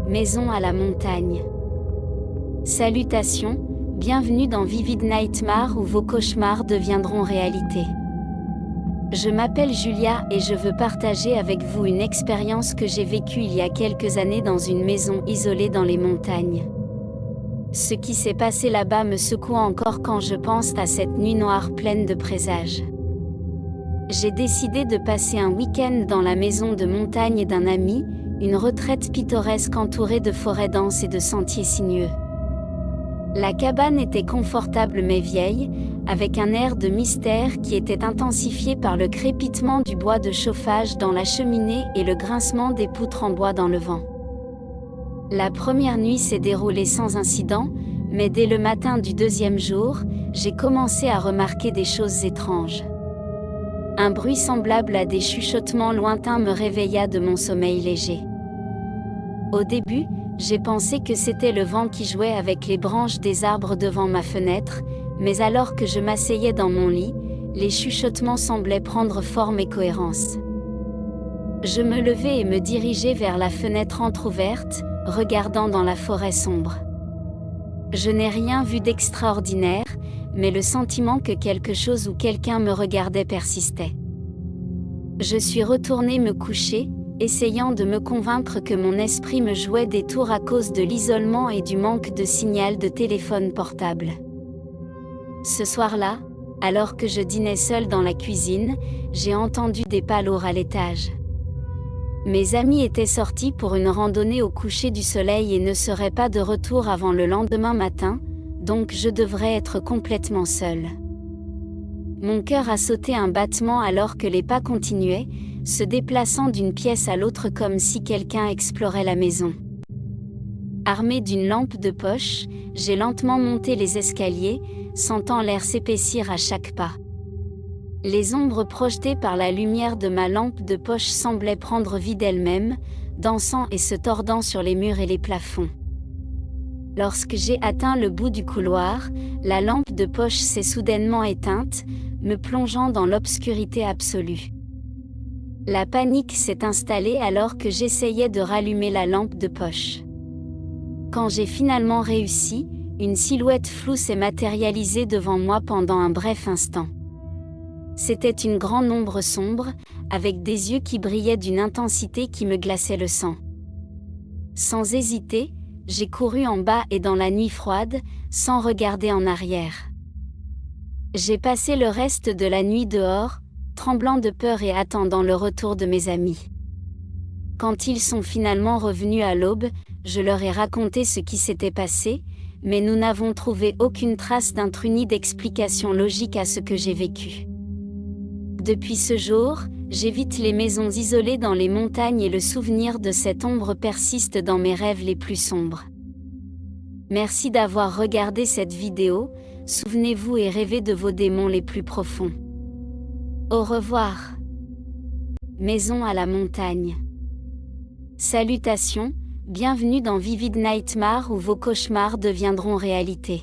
Maison à la montagne. Salutations, bienvenue dans Vivid Nightmare où vos cauchemars deviendront réalité. Je m'appelle Julia et je veux partager avec vous une expérience que j'ai vécue il y a quelques années dans une maison isolée dans les montagnes. Ce qui s'est passé là-bas me secoue encore quand je pense à cette nuit noire pleine de présages. J'ai décidé de passer un week-end dans la maison de montagne d'un ami, une retraite pittoresque entourée de forêts denses et de sentiers sinueux. La cabane était confortable mais vieille, avec un air de mystère qui était intensifié par le crépitement du bois de chauffage dans la cheminée et le grincement des poutres en bois dans le vent. La première nuit s'est déroulée sans incident, mais dès le matin du deuxième jour, j'ai commencé à remarquer des choses étranges. Un bruit semblable à des chuchotements lointains me réveilla de mon sommeil léger. Au début, j'ai pensé que c'était le vent qui jouait avec les branches des arbres devant ma fenêtre, mais alors que je m'asseyais dans mon lit, les chuchotements semblaient prendre forme et cohérence. Je me levai et me dirigeai vers la fenêtre entr'ouverte, regardant dans la forêt sombre. Je n'ai rien vu d'extraordinaire, mais le sentiment que quelque chose ou quelqu'un me regardait persistait. Je suis retournée me coucher, essayant de me convaincre que mon esprit me jouait des tours à cause de l'isolement et du manque de signal de téléphone portable. Ce soir-là, alors que je dînais seule dans la cuisine, j'ai entendu des pas lourds à l'étage. Mes amis étaient sortis pour une randonnée au coucher du soleil et ne seraient pas de retour avant le lendemain matin, donc je devrais être complètement seule. Mon cœur a sauté un battement alors que les pas continuaient, se déplaçant d'une pièce à l'autre comme si quelqu'un explorait la maison. Armée d'une lampe de poche, j'ai lentement monté les escaliers, sentant l'air s'épaissir à chaque pas. Les ombres projetées par la lumière de ma lampe de poche semblaient prendre vie d'elles-mêmes, dansant et se tordant sur les murs et les plafonds. Lorsque j'ai atteint le bout du couloir, la lampe de poche s'est soudainement éteinte, me plongeant dans l'obscurité absolue. La panique s'est installée alors que j'essayais de rallumer la lampe de poche. Quand j'ai finalement réussi, une silhouette floue s'est matérialisée devant moi pendant un bref instant. C'était une grande ombre sombre, avec des yeux qui brillaient d'une intensité qui me glaçait le sang. Sans hésiter, j'ai couru en bas et dans la nuit froide, sans regarder en arrière. J'ai passé le reste de la nuit dehors, tremblant de peur et attendant le retour de mes amis. Quand ils sont finalement revenus à l'aube, je leur ai raconté ce qui s'était passé, mais nous n'avons trouvé aucune trace d'intrus ni d'explication logique à ce que j'ai vécu. Depuis ce jour, j'évite les maisons isolées dans les montagnes et le souvenir de cette ombre persiste dans mes rêves les plus sombres. Merci d'avoir regardé cette vidéo, souvenez-vous et rêvez de vos démons les plus profonds. Au revoir. Maison à la montagne. Salutations, bienvenue dans Vivid Nightmare où vos cauchemars deviendront réalité.